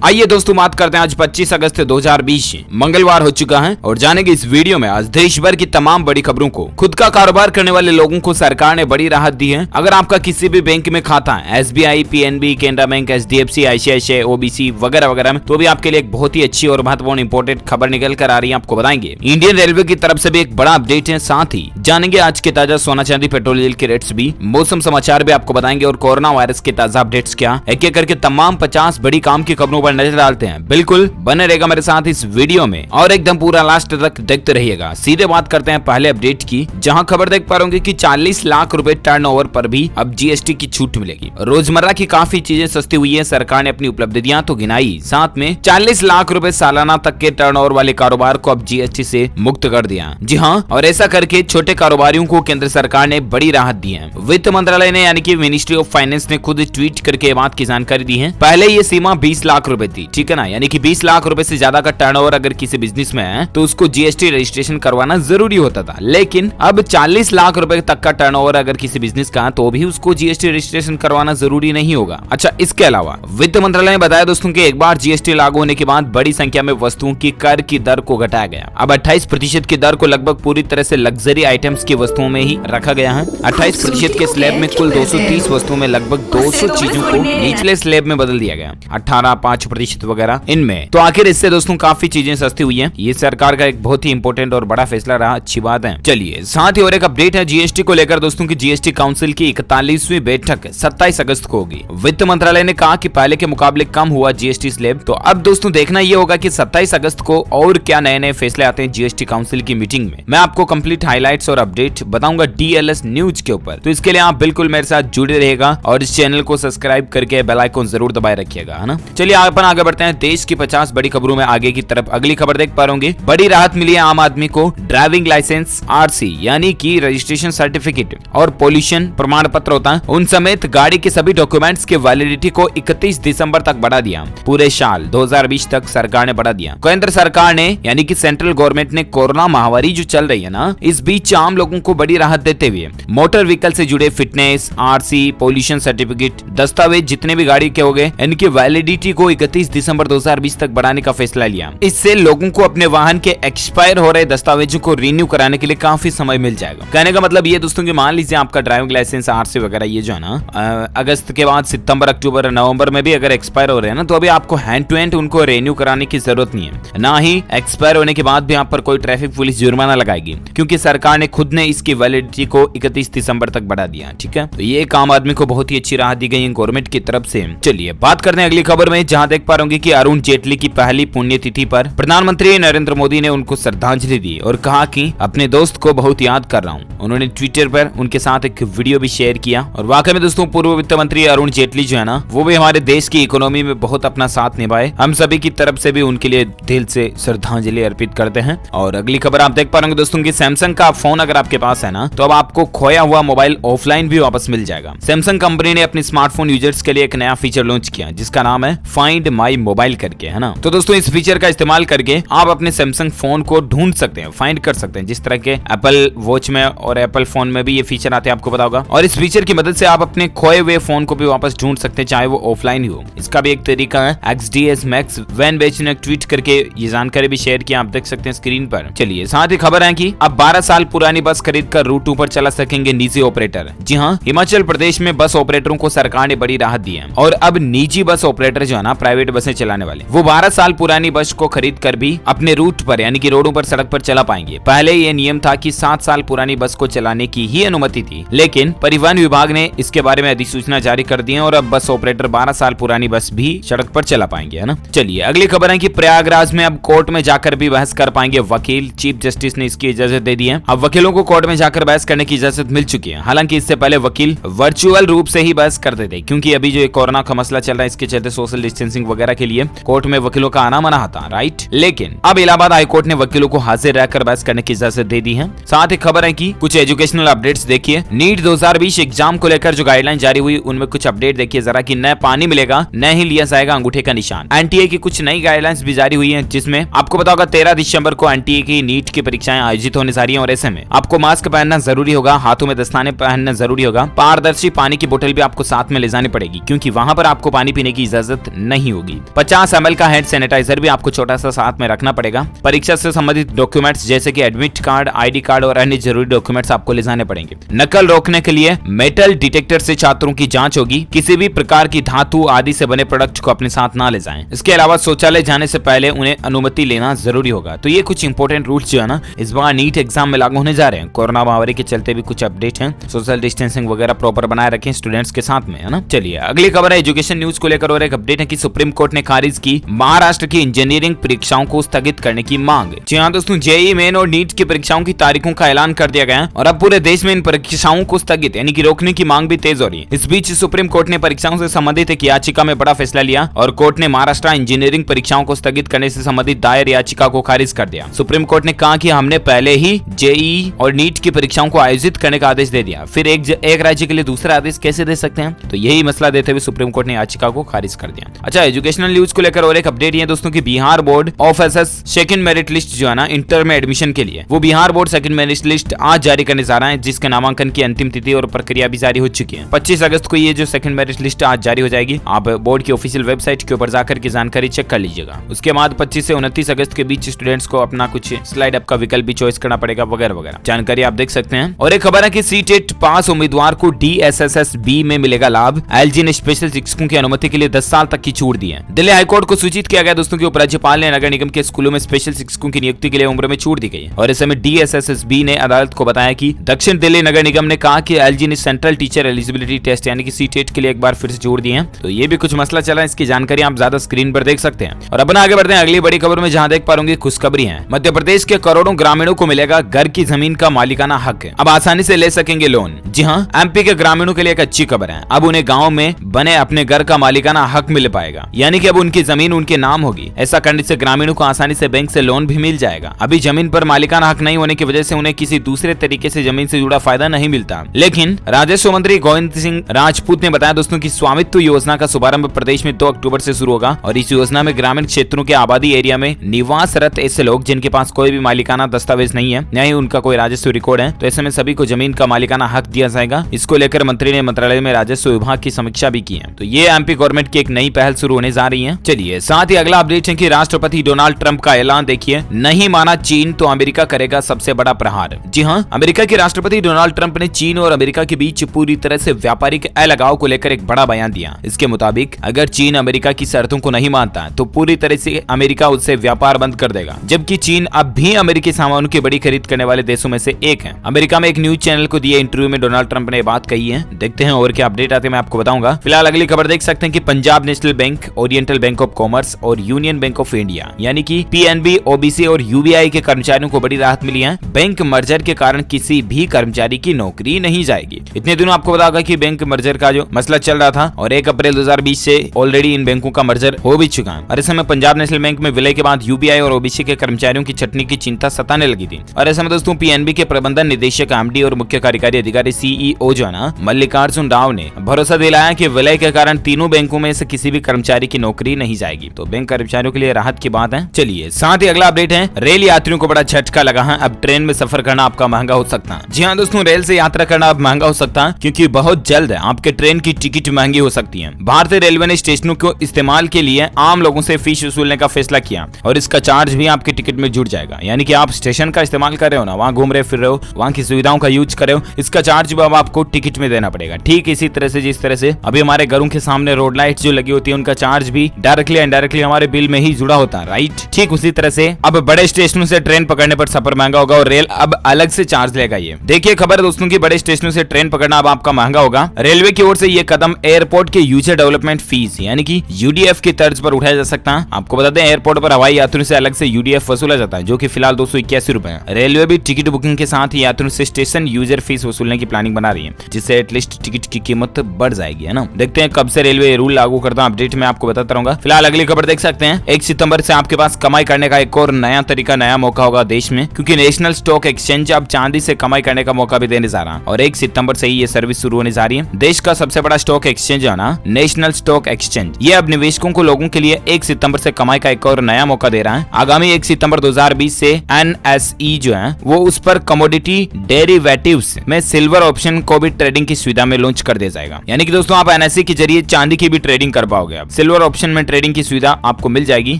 आइए दोस्तों बात करते हैं आज 25 अगस्त 2020 मंगलवार हो चुका है और जानेंगे इस वीडियो में आज देश भर की तमाम बड़ी खबरों को। खुद का कारोबार करने वाले लोगों को सरकार ने बड़ी राहत दी है। अगर आपका किसी भी बैंक में खाता है, SBI, PNB, Canara bank, HDFC, ICICI, OBC वगैरह वगैरह में, तो भी आपके लिए एक बहुत ही अच्छी और महत्वपूर्ण इंपोर्टेंट खबर निकल कर आ रही है, आपको बताएंगे। इंडियन रेलवे की तरफ से भी एक बड़ा अपडेट है, साथ ही जानेंगे आज के ताजा सोना चांदी पेट्रोल डीजल के रेट्स भी, मौसम समाचार भी आपको बताएंगे और कोरोना वायरस के ताजा अपडेट्स क्या, एक एक करके तमाम 50 बड़ी काम की खबरों पर नजर डालते हैं। बिल्कुल बने रहेगा मेरे साथ इस वीडियो में और एकदम पूरा लास्ट तक देखते रहिएगा। सीधे बात करते हैं पहले अपडेट की, जहां खबर देख पा रहे कि 40 लाख रुपए टर्नओवर पर भी अब GST की छूट मिलेगी। रोजमर्रा की काफी चीजें सस्ती हुई है, सरकार ने अपनी उपलब्धियां तो गिनाई, साथ में 40 लाख रुपए सालाना तक के टर्नओवर वाले कारोबार को अब GST से मुक्त कर दिया। जी हाँ, और ऐसा करके छोटे कारोबारियों को केंद्र सरकार ने बड़ी राहत दी है। वित्त मंत्रालय ने यानी कि मिनिस्ट्री ऑफ फाइनेंस ने खुद ट्वीट करके बात की जानकारी दी है। पहले ये सीमा 20 लाख रुपए थी, ठीक है ना, यानी कि 20 लाख रुपए से ज्यादा का टर्नओवर अगर किसी बिजनेस में है तो उसको GST रजिस्ट्रेशन करवाना जरूरी होता था। लेकिन अब 40 लाख रुपए तक का टर्नओवर अगर किसी बिजनेस का है तो भी उसको GST रजिस्ट्रेशन करवाना जरूरी नहीं होगा। अच्छा, इसके अलावा वित्त मंत्रालय ने बताया दोस्तों कि एक बार GST लागू होने के बाद बड़ी संख्या में वस्तुओं की कर की दर को घटाया गया। अब 28% की दर को लगभग पूरी तरह से लग्जरी आइटम्स की वस्तुओं में ही रखा गया है। 28% के स्लैब में कुल 230 वस्तुओं में लगभग 200 चीजों को निचले स्लैब में बदल दिया गया, 18-5% वगैरह इनमें। तो आखिर इससे दोस्तों काफी चीजें सस्ती हुई हैं। ये सरकार का एक बहुत ही इंपॉर्टेंट और बड़ा फैसला रहा, अच्छी बात है। चलिए साथ ही और एक अपडेट है GST को लेकर दोस्तों की GST काउंसिल की 41वीं बैठक 27 अगस्त को होगी। वित्त मंत्रालय ने कहा कि पहले के मुकाबले कम हुआ GST स्लैब। तो अब दोस्तों देखना ये होगा कि 27 अगस्त को और क्या नए नए फैसले आते हैं GST काउंसिल की मीटिंग में। मैं आपको कंप्लीट हाइलाइट्स और अपडेट बताऊंगा DLS न्यूज के ऊपर, तो इसके लिए आप बिल्कुल मेरे साथ जुड़े रहेगा और इस चैनल को सब्सक्राइब करके बेल आइकन जरूर दबाए रखिएगा, है ना। चलिए अपन आगे बढ़ते हैं देश की 50 बड़ी खबरों में आगे की तरफ। अगली खबर देख पा रहे बड़ी राहत मिली है आम आदमी को। ड्राइविंग लाइसेंस RC यानी कि रजिस्ट्रेशन सर्टिफिकेट और पोल्यूशन प्रमाण पत्र होता है, उन समेत गाड़ी के सभी डॉक्यूमेंट्स के वैलिडिटी को 31 दिसंबर तक बढ़ा दिया। पूरे साल 2020 तक सरकार ने बढ़ा दिया। केंद्र सरकार ने यानी कि सेंट्रल गवर्नमेंट ने कोरोना महामारी जो चल रही है ना, इस बीच आम लोगों को बड़ी राहत देते हुए मोटर व्हीकल से जुड़े फिटनेस, RC, पोल्यूशन सर्टिफिकेट, दस्तावेज जितने भी गाड़ी के हो गए, इनकी वैलिडिटी को 31 दिसंबर 2020 तक बढ़ाने का फैसला लिया। इससे लोगों को अपने वाहन के एक्सपायर हो रहे दस्तावेजों को रिन्यू कराने के लिए काफी समय मिल जाएगा। कहने का मतलब ये दोस्तों कि मान लीजिए आपका ड्राइविंग लाइसेंस RC वगैरह ये जो है ना, अगस्त के बाद सितंबर, अक्टूबर, नवंबर में भी अगर एक्सपायर हो रहे हैं ना, तो अभी आपको हैंड टू हैंड उनको रिन्यू कराने की जरूरत नहीं है। ना ही एक्सपायर होने के बाद भी आप पर कोई ट्रैफिक पुलिस जुर्माना लगाएगी, क्योंकि सरकार ने खुद ने इसकी वैलिडिटी को 31 दिसंबर तक बढ़ा दिया। ठीक है, तो ये एक आम आदमी को बहुत ही अच्छी राहत दी गई गवर्नमेंट की तरफ से। चलिए बात करते हैं अगली खबर में, जहां देख पा रहे कि अरुण जेटली की पहली पुण्यतिथि पर प्रधानमंत्री नरेंद्र मोदी ने उनको श्रद्धांजलि दी और कहा कि अपने दोस्त को बहुत याद कर रहा हूं। उन्होंने ट्विटर पर उनके साथ एक वीडियो भी शेयर किया और वाकई में दोस्तों पूर्व वित्त मंत्री अरुण जेटली जो है ना, वो भी हमारे देश की इकोनॉमी में बहुत अपना साथ निभाए। हम सभी की तरफ से भी उनके लिए दिल से श्रद्धांजलि अर्पित करते हैं। और अगली खबर आप देख पा रहे दोस्तों की सैमसंग का फोन अगर आपके पास है ना, तो अब आपको खोया हुआ मोबाइल ऑफलाइन भी वापस मिल जाएगा। सैमसंग कंपनी ने अपने स्मार्टफोन यूजर्स के लिए एक नया फीचर लॉन्च किया जिसका नाम है फाइंड माई मोबाइल करके, है ना। तो दोस्तों इस फीचर का इस्तेमाल करके आप अपने सैमसंग फोन को ढूंढ सकते हैं, फाइंड कर सकते हैं, जिस तरह के एप्पल वॉच में और एप्पल फोन में भी ये फीचर आते हैं, आपको पता होगा। और इस फीचर की मदद से आप अपने खोए हुए फोन को भी वापस ढूंढ सकते हैं, चाहे वो ऑफलाइन ही हो। इसका भी एक तरीका है। XDS Max वैन बेच ने ट्वीट करके ये जानकारी भी शेयर किया, आप देख सकते हैं स्क्रीन पर। चलिए साथ ही खबर है कि अब 12 साल पुरानी बस खरीद कर रूटों पर चला सकेंगे निजी ऑपरेटर। जी हाँ, हिमाचल प्रदेश में बस ऑपरेटरों को सरकार ने बड़ी राहत दी है और अब निजी बस ऑपरेटर जो है ना, प्राइवेट बसें चलाने वाले, वो 12 साल पुरानी बस को खरीद कर भी अपने रूट पर यानी कि रोडों पर, सड़क पर चला पाएंगे। पहले ये नियम था कि 7 साल पुरानी बस को चलाने की ही अनुमति थी, लेकिन परिवहन विभाग ने इसके बारे में अधिसूचना जारी कर दी है और अब बस ऑपरेटर 12 साल पुरानी बस भी सड़क पर चला पाएंगे, है ना। चलिए अगली खबर है कि प्रयागराज में अब कोर्ट में जाकर भी बहस कर पाएंगे वकील। चीफ जस्टिस ने इसकी इजाजत दे दी है। अब वकीलों को कोर्ट में जाकर बहस करने की इजाजत मिल चुकी है। हालांकि इससे पहले वकील वर्चुअल रूप से ही बहस करते थे, क्योंकि अभी जो कोरोना का मसला चल रहा है, इसके चलते सोशल डिस्टेंसिंग वगैरह के लिए कोर्ट में वकीलों का आना मना था, राइट। लेकिन अब इलाहाबाद हाईकोर्ट ने वकीलों को हाजिर रहकर बहस करने की इजाजत दे दी है। साथ ही खबर है कि कुछ एजुकेशनल अपडेट्स देखिए। नीट 2020 एग्जाम को लेकर जो गाइडलाइन जारी हुई, उनमें कुछ अपडेट देखिए जरा कि न पानी मिलेगा न ही लिया जाएगा अंगूठे का निशान। NTA की कुछ नई गाइडलाइंस भी जारी हुई है, जिसमें आपको पता होगा 13 दिसंबर को NTA की नीट की परीक्षाएं आयोजित होने जा रही हैं और ऐसे में आपको मास्क पहनना जरूरी होगा, हाथों में दस्ताने पहनना जरूरी होगा, पारदर्शी पानी की बोतल भी आपको साथ में ले जानी पड़ेगी, क्योंकि वहां पर आपको पानी पीने की इजाजत नहीं नहीं होगी। 50 ml का हैंड सैनिटाइजर भी आपको छोटा सा साथ में रखना पड़ेगा। परीक्षा से संबंधित डॉक्यूमेंट्स जैसे कि एडमिट कार्ड, ID कार्ड और अन्य जरूरी डॉक्यूमेंट्स आपको ले जाने पड़ेंगे। नकल रोकने के लिए मेटल डिटेक्टर से छात्रों की जांच होगी। किसी भी प्रकार की धातु आदि से बने प्रोडक्ट को अपने साथ ना ले जाएं। इसके अलावा शौचालय जाने से पहले उन्हें अनुमति लेना जरूरी होगा। तो ये कुछ इंपोर्टेंट रूल्स जो है ना इस बार नीट एग्जाम में लागू होने जा रहे हैं। कोरोना महामारी के चलते भी कुछ अपडेट हैं। सोशल डिस्टेंसिंग वगैरह प्रॉपर बनाए रखें स्टूडेंट्स के साथ में, है ना। चलिए अगली खबर है एजुकेशन न्यूज को लेकर और एक अपडेट है कि सुप्रीम कोर्ट ने खारिज की महाराष्ट्र की इंजीनियरिंग परीक्षाओं को स्थगित करने की मांग। जी हाँ दोस्तों, जेईई मेन और नीट की परीक्षाओं की तारीखों का ऐलान कर दिया गया है और अब पूरे देश में इन परीक्षाओं को स्थगित यानी कि रोकने की मांग भी तेज हो रही है। इस बीच सुप्रीम कोर्ट ने परीक्षाओं से संबंधित एक याचिका में बड़ा फैसला लिया और कोर्ट ने महाराष्ट्र इंजीनियरिंग परीक्षाओं को स्थगित करने से संबंधित दायर याचिका को खारिज कर दिया। सुप्रीम कोर्ट ने कहा कि हमने पहले ही जेईई और नीट की परीक्षाओं को आयोजित करने का आदेश दे दिया, फिर एक राज्य के लिए दूसरा आदेश कैसे दे सकते हैं। तो यही मसला देते हुए सुप्रीम कोर्ट ने याचिका को खारिज कर दिया। अच्छा, एजुकेशनल न्यूज को लेकर और एक अपडेट है दोस्तों की Bihar board of SS second merit list जो है ना इंटर में एडमिशन के लिए, वो Bihar board second merit list आज जारी करने जा रहा है, जिसके नामांकन की अंतिम तिथि और प्रक्रिया भी जारी हो चुकी है। 25 अगस्त को ये जो सेकंड मेरिट लिस्ट आज जारी हो जाएगी। आप बोर्ड की ऑफिशियल वेबसाइट के ऊपर जाकर की जानकारी चेक कर लीजिएगा। उसके बाद 25 से 29 अगस्त के बीच स्टूडेंट्स को अपना कुछ स्लाइड अप का विकल्प भी चॉइस करना पड़ेगा वगैरह वगैरह, जानकारी आप देख सकते हैं। और एक खबर है कि सीटेट पास उम्मीदवार को DSSS-B में मिलेगा लाभ। एलजी ने स्पेशल शिक्षकों की अनुमति के लिए 10 साल तक की छूट दी है। दिल्ली हाईकोर्ट को सूचित किया गया दोस्तों की उपराज्यपाल ने नगर निगम के स्कूलों में स्पेशल शिक्षकों की नियुक्ति के लिए उम्र में छूट दी गई और इस समय DSSS-B ने अदालत को बताया कि दक्षिण दिल्ली नगर निगम ने कहा कि एलजी ने सेंट्रल टीचर एलिजिबिलिटी टेस्ट यानी कि सीटेट के लिए एक बार फिर से जोड़ दिए हैं। तो ये भी कुछ मसला चला है, इसकी जानकारी आप ज्यादा स्क्रीन पर देख सकते हैं। और अपन आगे बढ़ते हैं अगली बड़ी खबर में, जहां देख पाओगे खुशखबरी है। मध्य प्रदेश के करोड़ों ग्रामीणों को मिलेगा घर की जमीन का मालिकाना हक। अब आसानी से ले सकेंगे लोन। जी हाँ, एमपी के ग्रामीणों के लिए एक अच्छी खबर है। अब उन्हें गाँव में बने अपने घर का मालिकाना हक मिल पाएगा, यानी कि अब उनकी जमीन उनके नाम होगी। ऐसा करने से ग्रामीणों को आसानी से बैंक से लोन भी मिल जाएगा। अभी जमीन पर मालिकाना हक नहीं होने की वजह से उन्हें किसी दूसरे तरीके से जमीन से जुड़ा फायदा नहीं मिलता। लेकिन राजस्व मंत्री गोविंद सिंह राजपूत ने बताया दोस्तों की स्वामित्व योजना का शुभारंभ प्रदेश में 2 अक्टूबर से शुरू होगा और इस योजना में ग्रामीण क्षेत्रों के आबादी एरिया में निवासरत ऐसे लोग जिनके पास कोई भी मालिकाना दस्तावेज नहीं है, न ही उनका कोई राजस्व रिकॉर्ड है, तो ऐसे में सभी को जमीन का मालिकाना हक दिया जाएगा। इसको लेकर मंत्री ने मंत्रालय में राजस्व विभाग की समीक्षा भी की है। तो ये एमपी गवर्नमेंट की एक नई पहल शुरू होने जा रही है। चलिए साथ ही अगला अपडेट है कि राष्ट्रपति डोनाल्ड ट्रंप का ऐलान देखिए, नहीं माना चीन तो अमेरिका करेगा सबसे बड़ा प्रहार। जी हाँ, अमेरिका के राष्ट्रपति डोनाल्ड ट्रंप ने चीन और अमेरिका के बीच पूरी तरह से व्यापारिक अलगाव को लेकर एक बड़ा बयान दिया। इसके मुताबिक अगर चीन अमेरिका की शर्तों को नहीं मानता तो पूरी तरह से अमेरिका उससे व्यापार बंद कर देगा, जबकि चीन अब भी अमेरिकी सामानों की बड़ी खरीद करने वाले देशों में से एक है। अमेरिका में एक न्यूज चैनल को दिए इंटरव्यू में डोनाल्ड ट्रंप ने बात कही है। देखते हैं और क्या अपडेट आते हैं, मैं आपको बताऊंगा। फिलहाल अगली खबर देख सकते हैं कि Punjab national bank, oriental bank of commerce और यूनियन बैंक ऑफ इंडिया यानी कि PNB, OBC और UBI के कर्मचारियों को बड़ी राहत मिली है। बैंक मर्जर के कारण किसी भी कर्मचारी की नौकरी नहीं जाएगी। इतने दिनों आपको बता होगा कि बैंक मर्जर का जो मसला चल रहा था और 1 अप्रैल 2020 से ऑलरेडी इन बैंकों का मर्जर हो भी चुका है। और इस समय पंजाब नेशनल बैंक में विलय के बाद UBI और OBC के कर्मचारियों की छटनी की चिंता सताने लगी थी। और ऐसे में दोस्तों PNB के प्रबंधन निदेशक MD और मुख्य कार्यकारी अधिकारी CEO जो है ना मल्लिकार्जुन राव ने भरोसा दिलाया कि विलय के कारण तीनों बैंकों में से किसी भी कर्मचारी की नौकरी नहीं जाएगी। तो बैंक कर्मचारियों के लिए राहत की बात है। चलिए साथ ही अगला अपडेट है, रेल यात्रियों को बड़ा झटका लगा है। अब ट्रेन में सफर करना आपका महंगा हो सकता है। जी हाँ दोस्तों, रेल से यात्रा करना अब महंगा हो सकता है क्योंकि बहुत जल्द आपके ट्रेन की टिकट महंगी हो सकती है। भारतीय रेलवे ने स्टेशनों को इस्तेमाल के लिए आम लोगों से फीस वसूलने का फैसला किया और इसका चार्ज भी आपके टिकट में जुड़ जाएगा। यानी कि आप स्टेशन का इस्तेमाल कर रहे हो ना, वहाँ घूम रहे फिर रहे हो, वहाँ की सुविधाओं का यूज कर रहे हो, इसका चार्ज भी अब आपको टिकट में देना पड़ेगा। ठीक इसी तरह से जिस तरह से अभी हमारे घरों के सामने रोड लाइट जो लगी होती है उनका चार्ज भी डायरेक्टली इनडायरेक्टली हमारे बिल में ही जुड़ा होता है, राइट। ठीक उसी तरह से अब बड़े स्टेशनों से ट्रेन पकड़ने पर सफर महंगा होगा और रेल अब अलग से चार्ज लेगा। ये देखिए खबर दोस्तों की, बड़े स्टेशनों से ट्रेन पकड़ना अब आपका महंगा होगा। रेलवे की ओर से ये कदम एयरपोर्ट के यूजर डेवलपमेंट फीस यानी कि UDF की तर्ज पर उठाया जा सकता है। आपको बता दें एयरपोर्ट पर हवाई यात्रियों से अलग से UDF वसूला जाता है जो कि फिलहाल 281 रुपए है। रेलवे भी टिकट बुकिंग के साथ ही यात्रियों से स्टेशन यूजर फीस वसूलने की प्लानिंग बना रही है, जिससे एटलीस्ट टिकट की कीमत बढ़ जाएगी, है ना। देखते हैं कब से रेलवे रूल लागू करता है, अपडेट में आपको बताता रहूंगा। फिलहाल अगली खबर देख सकते हैं, 1 सितंबर से आपके पास कमाई करने का एक और नया तरीका, नया मौका होगा देश में, क्योंकि नेशनल स्टॉक एक्सचेंज अब चांदी से कमाई करने का मौका भी देने जा रहा है और 1 सितंबर से ही ये सर्विस शुरू होने जा रही है। देश का सबसे बड़ा स्टॉक एक्सचेंज है ना, नेशनल स्टॉक एक्सचेंज, ये अब निवेशकों को लोगों के लिए 1 सितंबर से कमाई का एक और नया मौका दे रहा है। आगामी 1 सितंबर 2020 से NSE जो है वो उस पर कमोडिटी डेरिवेटिव्स में सिल्वर ऑप्शन को भी ट्रेडिंग की सुविधा में लॉन्च कर दिया जाएगा। यानी कि दोस्तों आप NSE के जरिए चांदी की भी ट्रेडिंग कर पाओगे। अब सिल्वर ऑप्शन में ट्रेडिंग की सुविधा आपको मिल जाएगी।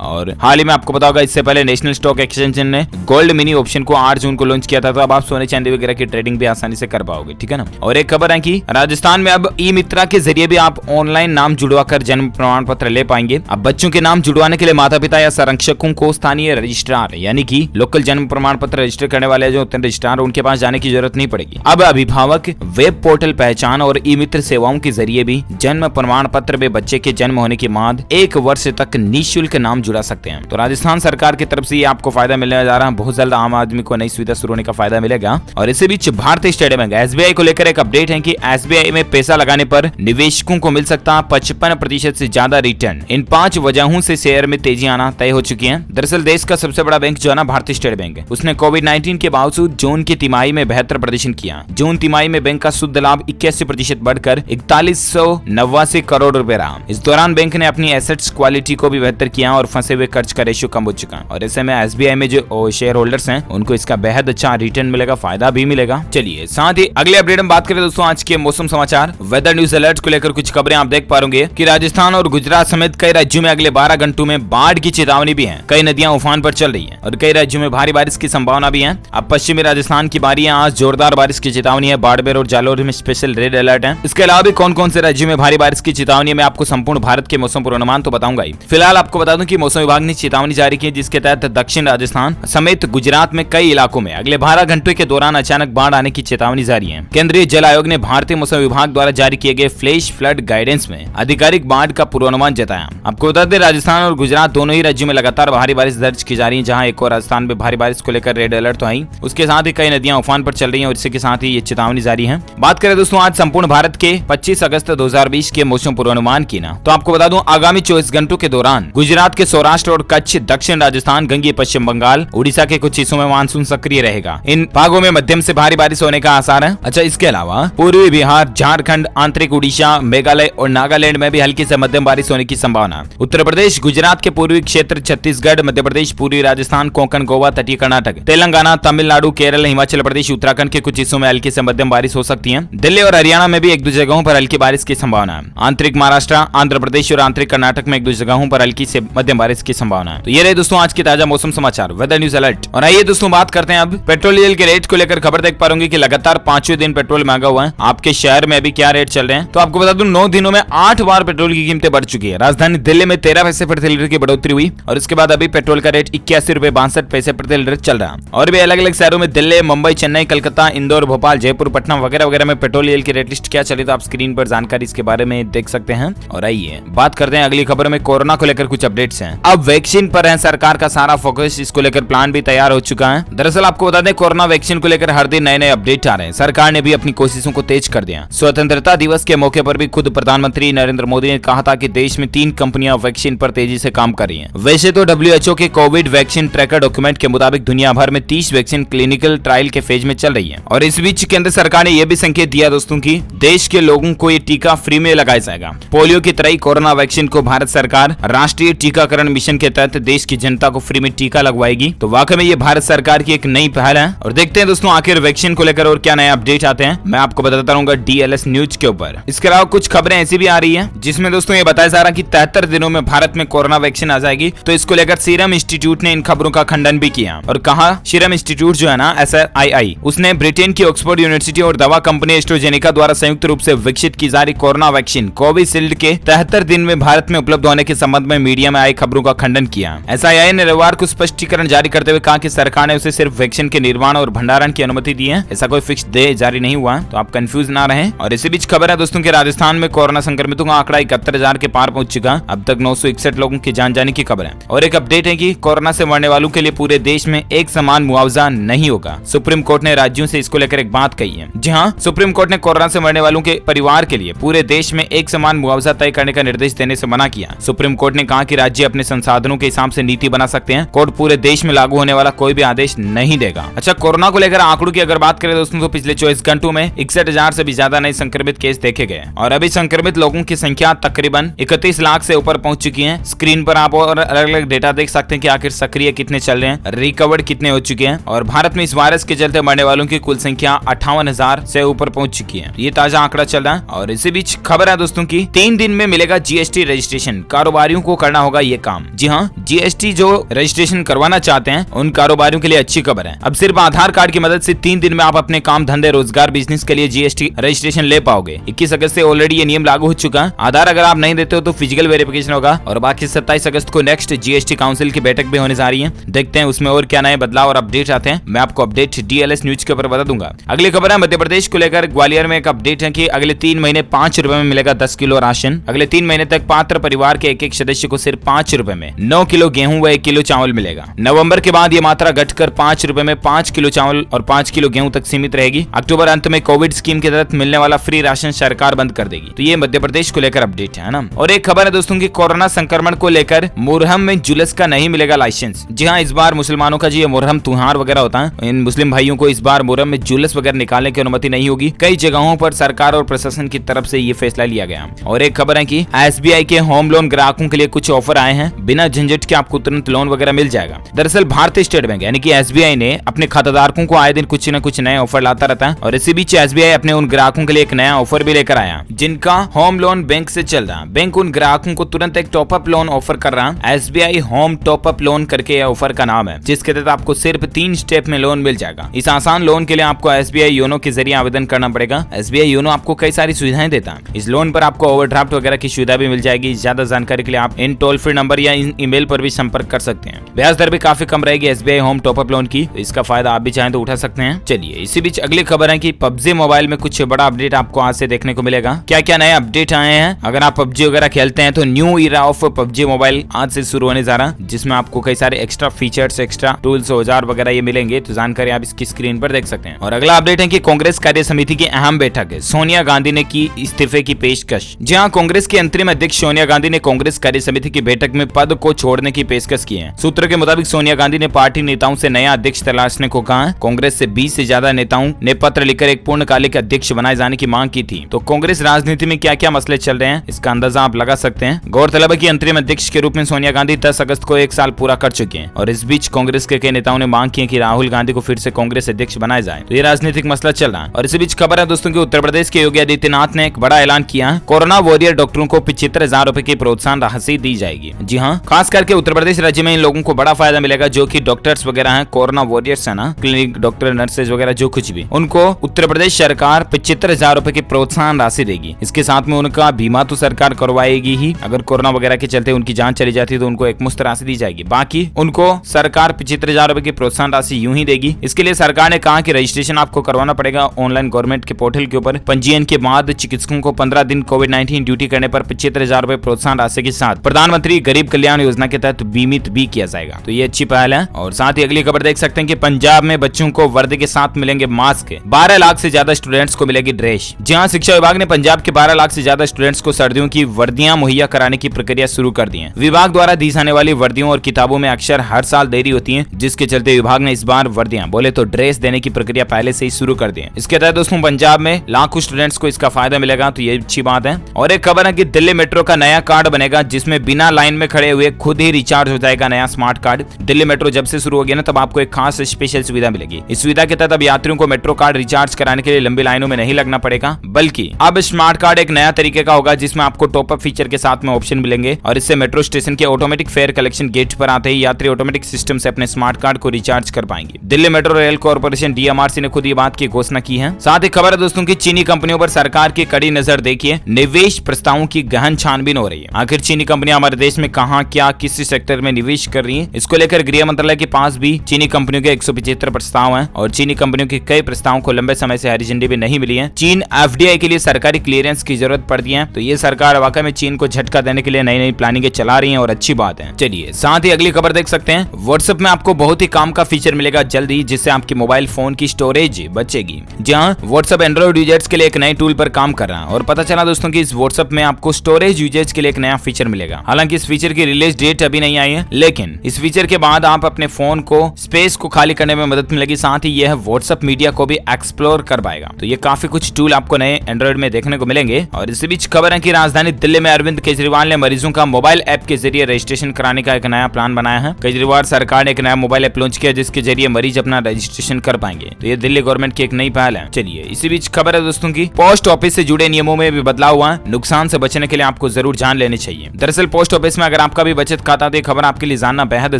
और हाल ही में आपको पता होगा इससे पहले नेशनल स्टॉक एक्सचेंज ने गोल्ड मिनी ऑप्शन को 8 जून को लॉन्च किया था, तो अब आप सोने चांदी वगैरह की ट्रेडिंग भी आसानी से कर पाओगे, ठीक है ना। और एक खबर है कि राजस्थान में अब ई मित्रा के जरिए भी आप ऑनलाइन नाम जुड़वा कर जन्म प्रमाण पत्र ले पाएंगे। अब बच्चों के नाम जुड़वाने के लिए माता पिता या संरक्षकों को स्थानीय रजिस्ट्रार यानी कि लोकल जन्म प्रमाण पत्र रजिस्टर करने वाले जो रजिस्ट्रार उनके पास जाने की जरूरत नहीं पड़ेगी। अब अभिभावक वेब पोर्टल पहचान और ई मित्र सेवाओं के जरिए भी जन्म प्रमाण पत्र में बच्चे के जन्म होने के बाद 1 वर्ष तक निःशुल्क नाम जुड़ा सकते हैं। तो राजस्थान सरकार की तरफ से ये आपको फायदा मिलने जा रहा है। बहुत जल्द आम आदमी को नई सुविधा शुरू होने का फायदा मिलेगा। और इसी बीच भारतीय स्टेट बैंक SBI को लेकर एक अपडेट है कि SBI में पैसा लगाने पर निवेशकों को मिल सकता है 55% से ज्यादा रिटर्न। इन 5 वजहों से शेयर में तेजी आना तय हो चुकी है। दरअसल देश का सबसे बड़ा बैंक जो है ना भारतीय स्टेट बैंक है, उसने कोविड-19 के बावजूद जून की तिमाही में बेहतर प्रदर्शन किया। जून तिमाही में बैंक का शुद्ध लाभ 81% बढ़कर 4189 करोड़ रुपए रहा। इस दौरान बैंक ने अपनी एसेट्स क्वालिटी को भी बेहतर किया और फंसे हुए कर्ज का रेशियो कम हो चुका। और ऐसे में SBI में जो शेयर होल्डर्स हैं उनको इसका बेहद अच्छा रिटर्न मिलेगा, फायदा भी मिलेगा। चलिए साथ ही अगले अपडेट हम बात करें दोस्तों आज के मौसम समाचार वेदर न्यूज अलर्ट को लेकर कुछ खबरें आप देख पाओगे कि राजस्थान और गुजरात समेत कई राज्यों में अगले 12 घंटों में बाढ़ की चेतावनी भी है। कई नदियां उफान पर चल रही है और कई राज्यों में भारी बारिश की संभावना भी है। अब पश्चिमी राजस्थान की बारी है, आज जोरदार बारिश की चेतावनी है। बाड़मेर और जालोर में स्पेशल रेड अलर्ट है। इसके अलावा भी कौन कौन से राज्यों में भारी बारिश की चेतावनी है मैं आपको संपूर्ण भारत के मौसम पूर्वानुमान तो बताऊंगा ही। फिलहाल आपको बता दूं कि मौसम विभाग ने चेतावनी जारी की है जिसके तहत दक्षिण राजस्थान समेत गुजरात में कई इलाकों में अगले 12 घंटों के दौरान अचानक बाढ़ आने की चेतावनी जारी है। केंद्रीय जल आयोग ने भारतीय मौसम विभाग द्वारा जारी किए गए फ्लैश फ्लड गाइडेंस में आधिकारिक बाढ़ का पूर्वानुमान जताया। आपको बता दें राजस्थान और गुजरात दोनों ही राज्यों में लगातार भारी बारिश दर्ज की जा रही है। जहां एक और राजस्थान में भारी बारिश को लेकर रेड अलर्ट तो आई, उसके साथ ही कई नदियां उफान पर चल रही हैं और इसके साथ ही ये चेतावनी जारी है। बात करें दोस्तों आज संपूर्ण भारत के 25 अगस्त 2020 के मौसम पूर्वानुमान की ना, तो आपको बता दूं आगामी 24 घंटों के दौरान गुजरात के सौराष्ट्र और कच्छ, दक्षिण राजस्थान, गंगीय पश्चिम बंगाल, उड़ीसा के कुछ हिस्सों में मानसून सक्रिय रहेगा। इन भागों में मध्यम से भारी बारिश होने का आसार है। अच्छा, इसके अलावा पूर्वी बिहार, झारखंड, आंतरिक उड़ीसा, मेघालय और नागालैंड में भी हल्की से मध्यम बारिश होने की संभावना। उत्तर प्रदेश, गुजरात के पूर्वी क्षेत्र, छत्तीसगढ़, मध्य प्रदेश, पूर्वी राजस्थान, कोंकण, गोवा, तटीय कर्नाटक, तेलंगाना, तमिलनाडु, केरल, हिमाचल प्रदेश, उत्तराखंड के कुछ हिस्सों में हल्की से मध्यम बारिश हो सकती है। दिल्ली और हरियाणा में भी 1-2 जगहों पर हल्की बारिश की संभावना है। आंतरिक महाराष्ट्र, आंध्र प्रदेश और आंतरिक कर्नाटक में 1-2 जगहों पर हल्की से मध्यम बारिश की संभावना है। तो ये रहे दोस्तों आज के ताजा मौसम समाचार वेदर न्यूज अलर्ट। और आइए दोस्तों बात करते हैं अब पेट्रोल डीजल के रेट को लेकर। खबर देख पा रहे कि लगातार 5वें दिन पेट्रोल महंगा हुआ है। आपके शहर में अभी क्या रेट चल रहे हैं तो आपको बता दूं 9 दिनों में 8 बार पेट्रोल की कीमतें बढ़ चुकी है। राजधानी दिल्ली में 13 पैसे प्रति लीटर की बढ़ोतरी हुई और इसके बाद अभी पेट्रोल का रेट 81 रुपए 62 पैसे प्रति लीटर चल रहा है। और भी अलग अलग शहरों में दिल्ली, मुंबई, चेन्नई, कलकत्ता, इंदौर, भोपाल, जयपुर, पटना वगैरह वगैरह में पेट्रोल डीजल की रेट लिस्ट क्या चली तो आप स्क्रीन पर जानकारी इसके बारे में देख सकते हैं। और आइए बात करते हैं अगली खबर में कोरोना को लेकर कुछ अपडेट्स हैं। अब वैक्सीन पर है सरकार का सारा फोकस, इसको लेकर प्लान भी तैयार हो चुका है। दरअसल आपको बता दें कोरोना वैक्सीन को लेकर हर दिन नए नए अपडेट आ रहे हैं। सरकार ने भी अपनी कोशिशों को तेज कर दिया। स्वतंत्रता दिवस के मौके पर भी खुद प्रधानमंत्री नरेंद्र मोदी ने कहा था कि देश में 3 कंपनियां वैक्सीन पर तेजी से काम कर रही हैं। वैसे तो WHO के कोविड वैक्सीन ट्रैकर डॉक्यूमेंट के मुताबिक दुनिया भर में 30 वैक्सीन क्लिनिकल ट्रायल के फेज में चल रही है। और इस बीच केंद्र सरकार ने यह भी संकेत दिया दोस्तों की देश के लोगों को ये टीका फ्री में लगाया जाएगा। पोलियो की तरह कोरोना वैक्सीन को भारत सरकार राष्ट्रीय टीकाकरण मिशन के तहत देश की जनता को फ्री में टीका लगवाएगी। तो वाकई में ये भारत सरकार की एक नई पहल है। और देखते हैं दोस्तों आखिर वैक्सीन को लेकर और क्या नए अपडेट आते हैं, मैं आपको बताता रहूंगा DLS न्यूज के ऊपर। इसके अलावा कुछ खबरें ऐसी भी आ रही है जिसमें दोस्तों ये बताया जा रहा है कि 73 दिनों में भारत में कोरोना वैक्सीन आ जाएगी। तो इसको लेकर सीरम इंस्टीट्यूट ने इन खबरों का खंडन भी किया और कहा सीरम इंस्टीट्यूट जो है ना SRII उसने ब्रिटेन की ऑक्सफोर्ड यूनिवर्सिटी और दवा कंपनी एस्ट्राजेनेका द्वारा संयुक्त रूप से विकसित की जा रही कोरोना वैक्सीन कोविशील्ड के 73 दिन में भारत में उपलब्ध होने के संबंध में मीडिया में आई खबरों का खंडन किया। SRII ने रविवार को स्पष्टीकरण जारी करते हुए कहा कि सरकार ने उसे सिर्फ वैक्सीन के निर्माण और भंडारण की अनुमति दी है, ऐसा कोई फिक्स डे जारी नहीं हुआ, तो आप कंफ्यूज ना रहें। और इसी बीच खबर है दोस्तों कि राजस्थान में कोरोना संक्रमितों का आंकड़ा 71,000 के पार पहुंच चुका। अब तक 961 लोगों की जान जाने की खबर है। और एक अपडेट है कि कोरोना से मरने वालों के लिए पूरे देश में एक समान मुआवजा नहीं होगा। सुप्रीम कोर्ट ने राज्यों से इसको लेकर एक बात कही है। जी हाँ, सुप्रीम कोर्ट ने कोरोना से मरने वालों के परिवार के लिए पूरे देश में एक समान मुआवजा तय करने का निर्देश देने से मना किया। सुप्रीम कोर्ट ने कहा कि राज्य अपने संसाधनों के हिसाब से नीति बना सकते हैं। कोर्ट पूरे देश में लागू होने वाला कोई भी आदेश नहीं देगा। अच्छा, कोरोना को लेकर आंकड़ों की अगर बात करें दोस्तों तो पिछले 24 घंटों में 61,000 से भी ज्यादा नए संक्रमित केस देखे गए और अभी संक्रमित लोगों की संख्या तकरीबन 31 लाख से ऊपर पहुंच चुकी है। स्क्रीन पर आप और अलग अलग डेटा देख सकते हैं कि आखिर सक्रिय कितने चल रहे हैं, रिकवर्ड कितने हो चुके हैं। और भारत में इस वायरस के चलते मरने वालों की कुल संख्या 58,000 से ऊपर पहुंच चुकी है। ये ताजा आंकड़ा चल रहा है। और इसी बीच खबर है दोस्तों की 3 दिन में मिलेगा जीएसटी रजिस्ट्रेशन कारोबारियों को करना होगा ये काम। जी हाँ, जीएसटी जो रजिस्ट्रेशन करवाना चाहते हैं उन कारोबारियों के लिए अच्छी खबर है। अब सिर्फ आधार कार्ड की मदद से 3 दिन में आप अपने काम धंधे रोजगार बिजनेस के लिए जीएसटी रजिस्ट्रेशन ले पाओगे। 21 अगस्त से ऑलरेडी ये नियम लागू हो चुका है। आधार अगर आप नहीं देते हो तो फिजिकल वेरिफिकेशन होगा और बाकी 27 अगस्त को नेक्स्ट जीएसटी काउंसिल की बैठक भी होने जा रही है। देखते हैं उसमें और क्या नए बदलाव और अपडेट आते हैं, मैं आपको अपडेट डीएलएस न्यूज के ऊपर बता दूंगा। अगली खबर है मध्य प्रदेश को लेकर। ग्वालियर में एक अपडेट है कि अगले 3 महीने 5 रुपए में मिलेगा 10 किलो राशन। अगले 3 महीने तक पात्र परिवार के एक सदस्य को सिर्फ 5 रुपए में 9 किलो गेहूं व 1 किलो चावल मिलेगा। नवंबर के बाद ये मात्रा घटकर 5 रुपए में 5 किलो चावल और 5 किलो गेहूं तक सीमित रहेगी। अक्टूबर अंत में कोविड स्कीम के तहत मिलने वाला फ्री राशन सरकार बंद कर देगी। तो ये मध्य प्रदेश को लेकर अपडेट है ना। और एक खबर है दोस्तों की कोरोना संक्रमण को लेकर मुरहम में जुलूस का नहीं मिलेगा लाइसेंस। जी हाँ, इस बार मुसलमानों का जी मुरहम त्योहार वगैरह होता है, इन मुस्लिम भाइयों को इस बार मुरहम में जुलूस वगैरह निकालने की अनुमति नहीं होगी। कई जगहों पर सरकार और प्रशासन की तरफ से ये फैसला लिया गया। और एक खबर है कि एसबीआई के होम लोन ग्राहकों के लिए कुछ ऑफर आए हैं, बिना झंझट के आपको तुरंत लोन वगैरह मिल जाएगा। दरअसल भारतीय स्टेट बैंक यानी कि एसबीआई ने अपने खाताधारकों को आए दिन कुछ न कुछ नए ऑफर लाता रहता है और इसी बीच एसबीआई अपने उन ग्राहकों के लिए एक नया ऑफर भी लेकर आया जिनका होम लोन बैंक से चल रहा। बैंक उन ग्राहकों को तुरंत एक टॉपअप लोन ऑफर कर रहा है। एसबीआई होम टॉपअप लोन करके यह ऑफर का नाम है, जिसके तहत आपको सिर्फ 3 स्टेप में लोन मिल जाएगा। इस आसान लोन के लिए आपको एसबीआई योनो के जरिए आवेदन करना पड़ेगा। एसबीआई योनो आपको कई सारी सुविधाएं देता है। इस लोन पर आपको ओवरड्राफ्ट वगैरह की सुविधा भी मिल जाएगी। ज्यादा जानकारी के लिए आप इन टोल फ्री नंबर या इन ईमेल पर भी संपर्क कर सकते हैं। ब्याज दर भी काफी कम रहेगी एसबीआई होम टॉपअप लोन की, इसका फायदा आप भी चाहें तो उठा सकते हैं। चलिए इसी बीच अगली खबर है कि पबजी मोबाइल में कुछ बड़ा अपडेट आपको आज से देखने को मिलेगा। क्या क्या नए अपडेट आए हैं? अगर आप पबजी वगैरह खेलते हैं तो new era of PUBG mobile आज से शुरू होने जा रहा, जिसमें आपको कई सारे एक्स्ट्रा फीचर्स, एक्स्ट्रा टूल्स, औजार वगैरह ये मिलेंगे। तो जानकारी आप इसकी स्क्रीन पर देख सकते हैं। और अगला अपडेट है कि कांग्रेस कार्य समिति की अहम बैठक है, सोनिया गांधी ने की इस्तीफे की पेशकश। जी हां, कांग्रेस की अंतरिम अध्यक्ष सोनिया गांधी ने कांग्रेस कार्य समिति की बैठक में पद को छोड़ने की पेशकश की है। सूत्रों के मुताबिक सोनिया गांधी ने पार्टी नेताओं से नया अध्यक्ष तलाशने को कहा है। कांग्रेस से 20 से ज्यादा नेताओं ने पत्र लिखकर एक पूर्णकालिक अध्यक्ष बनाए जाने की मांग की थी। तो कांग्रेस राजनीति में क्या क्या मसले चल रहे हैं इसका अंदाजा आप लगा सकते हैं। गौरतलब है कि अंतरिम अध्यक्ष के रूप में सोनिया गांधी 10 अगस्त को 1 साल पूरा कर चुके हैं और इस बीच कांग्रेस के कई नेताओं ने मांग की है कि राहुल गांधी को फिर से कांग्रेस अध्यक्ष बनाया जाए। तो ये राजनीतिक मसला चल रहा है। और इसी बीच खबर है दोस्तों की उत्तर प्रदेश के योगी आदित्यनाथ ने एक बड़ा ऐलान किया है। कोरोना वॉरियर डॉक्टरों को 75,000 रुपए की प्रोत्साहन राशि दी जाएगी। जी हाँ, खास करके उत्तर प्रदेश राज्य में इन लोगों को बड़ा फायदा मिलेगा जो कि डॉक्टर्स वगैरह हैं, कोरोना वॉरियर्स है ना, क्लिनिक डॉक्टर, नर्सेज वगैरह जो कुछ भी, उनको उत्तर प्रदेश सरकार 75,000 रुपए की प्रोत्साहन राशि देगी। इसके साथ में उनका बीमा तो सरकार करवाएगी ही, अगर कोरोना वगैरह के चलते उनकी जान चली जाती है तो उनको एक मुफ्त राशि दी जाएगी। बाकी उनको सरकार 75,000 रुपए की प्रोत्साहन राशि यूं ही देगी। इसके लिए सरकार ने कहा कि रजिस्ट्रेशन आपको करवाना पड़ेगा ऑनलाइन गवर्नमेंट के पोर्टल के ऊपर। पंजीयन के बाद चिकित्सकों को 15 दिन कोविड-19 ड्यूटी करने पर 75,000 रुपए प्रोत्साहन राशि के साथ प्रधानमंत्री गरीब कल्याण योजना के तहत बीमित भी किया जाएगा। तो ये अच्छी पहल है। और साथ ही अगली खबर देख सकते हैं कि पंजाब में बच्चों को वर्दी के साथ मिलेंगे मास्क। 12 लाख से ज्यादा स्टूडेंट्स को मिलेगी ड्रेस। जहां शिक्षा विभाग ने पंजाब के 12 लाख से ज्यादा स्टूडेंट्स को सर्दियों की वर्दियां मुहैया कराने की प्रक्रिया शुरू कर दी है। विभाग द्वारा दी जाने वाली वर्दियों और किताबों में अक्सर हर साल देरी होती है, जिसके चलते विभाग ने इस बार वर्दियां बोले तो ड्रेस देने की प्रक्रिया पहले से ही शुरू कर दी है। इसके तहत दोस्तों पंजाब में लाखों स्टूडेंट्स को इसका फायदा मिलेगा। तो ये अच्छी बात है। और एक खबर है कि दिल्ली मेट्रो का नया कार्ड बनेगा, जिसमें बिना लाइन में खड़े हुए खुद ही रिचार्ज हो जाएगा नया स्मार्ट कार्ड। दिल्ली मेट्रो जब से शुरू होगी ना, तब आपको एक खास स्पेशल सुविधा मिलेगी। इस सुविधा के तहत अब यात्रियों को मेट्रो कार्ड रिचार्ज कराने के लिए लंबी लाइनों में नहीं लगना पड़ेगा, बल्कि अब स्मार्ट कार्ड एक नया तरीके का होगा जिसमें आपको टॉप अप फीचर के साथ में ऑप्शन मिलेंगे। और इससे मेट्रो स्टेशन के ऑटोमेटिक फेयर कलेक्शन गेट पर आते ही यात्री ऑटोमेटिक सिस्टम से अपने स्मार्ट कार्ड को रिचार्ज कर पाएंगे। Delhi metro rail corporation DMRC ने खुद ये बात की घोषणा की है। साथ ही खबर है दोस्तों की चीनी कंपनियों पर सरकार की कड़ी नजर देखिए, निवेश प्रस्तावों की गहन छानबीन हो रही है। आखिर चीनी कंपनियां हमारे देश में कहां क्या किस सेक्टर में निवेश कर रही है, इसको लेकर गृह मंत्रालय के पास भी चीनी कंपनियों के 175 प्रस्ताव हैं और चीनी कंपनियों के कई प्रस्तावों को लंबे समय से हरी झंडी भी नहीं मिली है। चीन एफडीआई के लिए सरकारी क्लियरेंस की जरूरत पड़ती है। तो ये सरकार वाकई में चीन को झटका देने के लिए नई नई प्लानिंग चला रही है और अच्छी बात है। चलिए साथ ही अगली खबर देख सकते हैं। व्हाट्सएप में आपको बहुत ही काम का फीचर मिलेगा जल्दी, जिससे आपके मोबाइल फोन की स्टोरेज बचेगी। जहां व्हाट्सएप एंड्रॉइड यूजर्स के लिए एक नए टूल पर काम कर रहा है और पता चला दोस्तों कि इस व्हाट्सएप में आपको स्टोरेज यूजर्स के लिए एक नया फीचर मिलेगा। हालांकि इस फीचर की रिलीज डेट अभी नहीं आई है, लेकिन इस फीचर के बाद आप अपने फोन को स्पेस को खाली करने में मदद मिलेगी। साथ ही यह व्हाट्सएप मीडिया को भी एक्सप्लोर कर पाएगा। तो ये काफी कुछ टूल आपको नए एंड्रॉइड में देखने को मिलेंगे। और इसी बीच खबर है कि राजधानी दिल्ली में अरविंद केजरीवाल ने मरीजों का मोबाइल ऐप के जरिए रजिस्ट्रेशन कराने का एक नया प्लान बनाया है। केजरीवाल सरकार ने एक नया मोबाइल ऐप लॉन्च किया जिसके जरिए मरीज अपना रजिस्ट्रेशन कर पाएंगे। तो ये दिल्ली गवर्नमेंट की एक नई पहल है। चलिए इसी बीच खबर है दोस्तों की पोस्ट ऑफिस से जुड़े नियमों में भी बदलाव हुआ है। नुकसान से बचने के लिए लिए आपको जरूर जान लेनी चाहिए। दरअसल पोस्ट ऑफिस में अगर आपका भी बचत खाता तो खबर आपके लिए जानना बेहद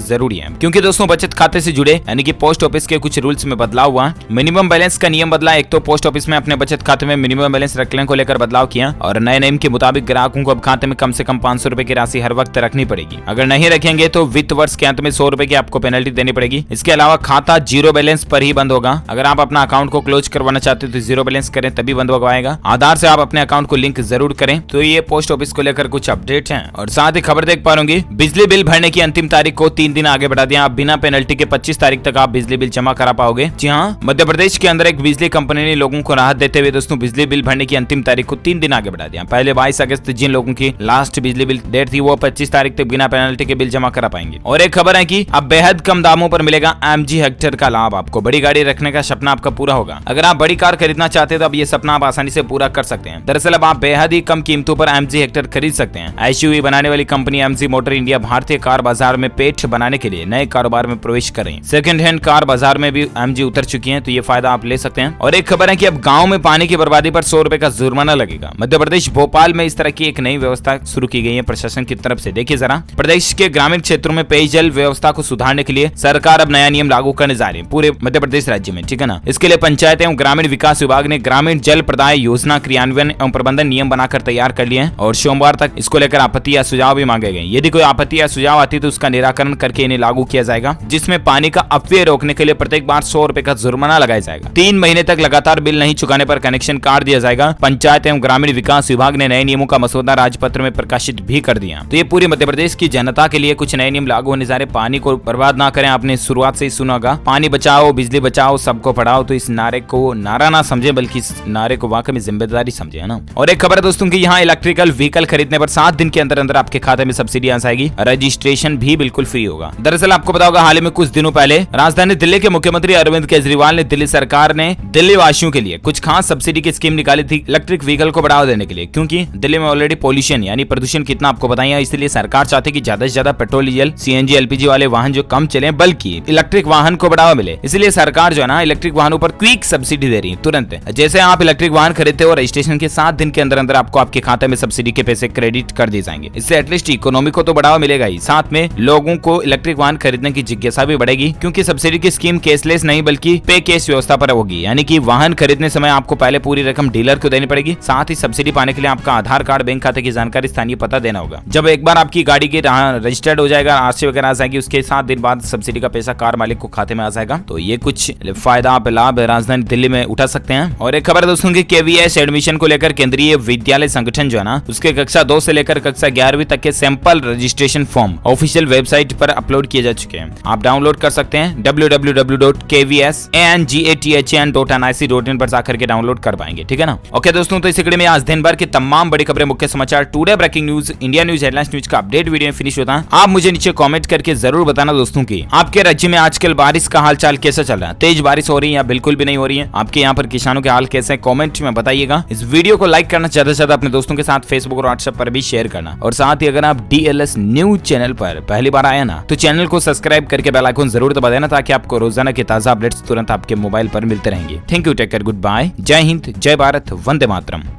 जरूरी है, क्योंकि दोस्तों बचत खाते से जुड़े यानी कि पोस्ट ऑफिस के कुछ रूल्स में बदलाव हुआ। मिनिमम बैलेंस का नियम बदला। एक तो पोस्ट ऑफिस में अपने बचत खाते में मिनिमम बैलेंस रखने को लेकर बदलाव किया और नए नियम के मुताबिक ग्राहकों को अब खाते में कम से कम 500 रुपए की राशि हर वक्त रखनी पड़ेगी। अगर नहीं रखेंगे तो वित्त वर्ष के अंत में 100 रुपए की आपको पेनल्टी देनी पड़ेगी। इसके अलावा खाता जीरो बैलेंस पर ही बंद होगा। अगर आप अपना अकाउंट को क्लोज करवाना चाहते हो तो जीरो बैलेंस करें तभी बंद होगा। आधार से आप अपने अकाउंट को लिंक जरूर करें। तो ये पोस्ट ऑफिस को लेकर कुछ अपडेट हैं। और साथ ही खबर देख पा रहे बिजली बिल भरने की अंतिम तारीख को 3 दिन आगे बढ़ा दिया। आप बिना पेनल्टी के 25 तारीख तक आप बिजली बिल जमा करा पाओगे। जी हाँ, मध्य प्रदेश के अंदर एक बिजली कंपनी ने लोगों को राहत देते हुए दोस्तों बिजली बिल भरने की अंतिम तारीख को 3 दिन आगे बढ़ा दिया। पहले 22 अगस्त जिन लोगों की लास्ट बिजली बिल डेट थी वो 25 तारीख तक बिना पेनल्टी के बिल जमा करा पाएंगे। और एक खबर है कि अब बेहद कम दामों पर मिलेगा MG हेक्टर का लाभ। आपको बड़ी गाड़ी रखने का सपना आपका पूरा होगा। अगर आप बड़ी कार खरीदना चाहते हैं तो अब ये सपना आप आसानी से पूरा कर सकते हैं। दरअसल अब आप बेहद ही कम कीमतों पर MG हेक्टर खरीद सकते हैं। SUV बनाने वाली कंपनी MG मोटर इंडिया भारतीय कार बाजार में पेठ बनाने के लिए नए कारोबार में प्रवेश कर रही है। सेकंड हैंड कार बाजार में भी MG उतर चुकी है, तो ये फायदा आप ले सकते हैं। और एक खबर है कि अब गांव में पानी की बर्बादी पर 100 रुपए का जुर्माना लगेगा। मध्य प्रदेश भोपाल में इस तरह की एक नई व्यवस्था शुरू की गई है प्रशासन की तरफ से। देखिए जरा, प्रदेश के ग्रामीण क्षेत्रों में पेयजल व्यवस्था को सुधारने के लिए सरकार अब नया नियम लागू करने जा रही है पूरे मध्य प्रदेश राज्य में, ठीक है ना। इसके लिए पंचायत एवं ग्रामीण विकास विभाग ने ग्रामीण जल प्रदाय योजना क्रियान्वयन एवं प्रबंधन नियम बनाकर तैयार कर लिए हैं और सोमवार तक इसको लेकर आपत्ति या सुझाव भी मांगे गए। यदि कोई आपत्ति या सुझाव आती तो उसका निराकरण करके इन्हें लागू किया जाएगा, जिसमें पानी का अपव्यय रोकने के लिए प्रत्येक बार 100 रुपए का जुर्माना लगाया जाएगा। 3 महीने तक लगातार बिल नहीं चुकाने पर कनेक्शन काट दिया जाएगा। पंचायत एवं ग्रामीण विकास विभाग ने नए नियमों का मसौदा राजपत्र में प्रकाशित भी कर दिया। तो ये पूरे मध्य प्रदेश की जनता के लिए कुछ नए नियम लागू होने जा रहे। पानी को बर्बाद ना करें। आपने शुरुआत से ही सुना होगा, पानी बचाओ बिजली बचाओ सबको पढ़ाओ। तो इस नारे को नारा ना समझे बल्कि इस नारे को वाकई में जिम्मेदारी समझे, है ना। और एक खबर है दोस्तों की यहाँ इलेक्ट्रिकल व्हीकल खरीदने पर 7 दिन के अंदर अंदर आपके खाते में सब्सिडी आ जाएगी। रजिस्ट्रेशन भी बिल्कुल फ्री होगा। दरअसल आपको पता होगा हाल ही में कुछ दिनों पहले राजधानी दिल्ली के मुख्यमंत्री अरविंद केजरीवाल ने दिल्ली सरकार ने दिल्ली वासियों के लिए कुछ खास सब्सिडी की स्कीम निकाली थी इलेक्ट्रिक व्हीकल को बढ़ावा देने के लिए, क्योंकि दिल्ली में ऑलरेडी पोल्यूशन यानी प्रदूषण कितना आपको बताइए, इसलिए सरकार चाहती है कि ज्यादा से ज्यादा पेट्रोल डीजल CNG LPG वाले वाहन जो कम चले बल्कि इलेक्ट्रिक वाहन को बढ़ावा मिले। इसलिए सरकार जो है ना इलेक्ट्रिक वाहनों पर क्विक सब्सिडी दे रही है तुरंत। जैसे आप इलेक्ट्रिक वाहन खरीदते हो रजिस्ट्रेशन के 7 दिन के अंदर अंदर आपको आपके खाते में सब्सिडी के पैसे क्रेडिट कर दिए जाएंगे। इससे एटलीस्ट इकोनॉमी को तो बढ़ावा मिलेगा ही, साथ में लोगों को इलेक्ट्रिक वाहन खरीदने की जिज्ञासा भी बढ़ेगी, क्योंकि सब्सिडी की स्कीम कैशलेस नहीं बल्कि पे कैश व्यवस्था पर होगी। यानी कि वाहन खरीदने समय आपको पहले पूरी रकम डीलर को देनी पड़ेगी। साथ ही सब्सिडी पाने के लिए आपका आधार कार्ड, बैंक खाते की जानकारी, स्थानीय पता देना होगा। जब एक बार आपकी गाड़ी की रजिस्टर्ड हो जाएगा, RC वगैरह आ जाएगी, उसके 7 दिन बाद सब्सिडी का पैसा कार मालिक को खाते में आ जाएगा। तो ये कुछ फायदा आप लाभ राजधानी दिल्ली में उठा सकते हैं। और एक खबर दोस्तों की KVS एडमिशन को लेकर केंद्रीय विद्यालय संगठन जो है ना उसके कक्षा 2 से लेकर कक्षा 11वीं तक के sample registration form official website पर अपलोड किए जा चुके हैं। आप डाउनलोड कर सकते हैं www.kvsanghatn.nic.in पर जाकर के डाउनलोड कर पाएंगे, ठीक है ना। ओके दोस्तों, तो इस कड़ी में आज दिन भर की तमाम बड़ी खबरें, मुख्य समाचार, today breaking news, India news, headlines news का अपडेट वीडियो में फिनिश होता है। आप मुझे नीचे कमेंट करके जरूर बताना दोस्तों की आपके राज्य में आजकल बारिश का हाल चाल कैसा चल रहा है। तेज बारिश हो रही है या बिल्कुल भी नहीं हो रही है। आपके यहाँ पर किसानों के हाल कैसे, कमेंट में बताइएगा। इस वीडियो को लाइक करना, ज्यादा से ज्यादा अपने दोस्तों के साथ फेसबुक और व्हाट्सएप पर भी शेयर करना। और साथ ही अगर आप DLS न्यूज चैनल पर पहली बार आए ना तो चैनल को सब्सक्राइब करके बेल आइकन जरूर दबा देना, ताकि आपको रोजाना के ताजा अपडेट्स तुरंत आपके मोबाइल पर मिलते रहेंगे। Thank you, take care, good bye, जय हिंद, जय भारत, वंदे मातरम।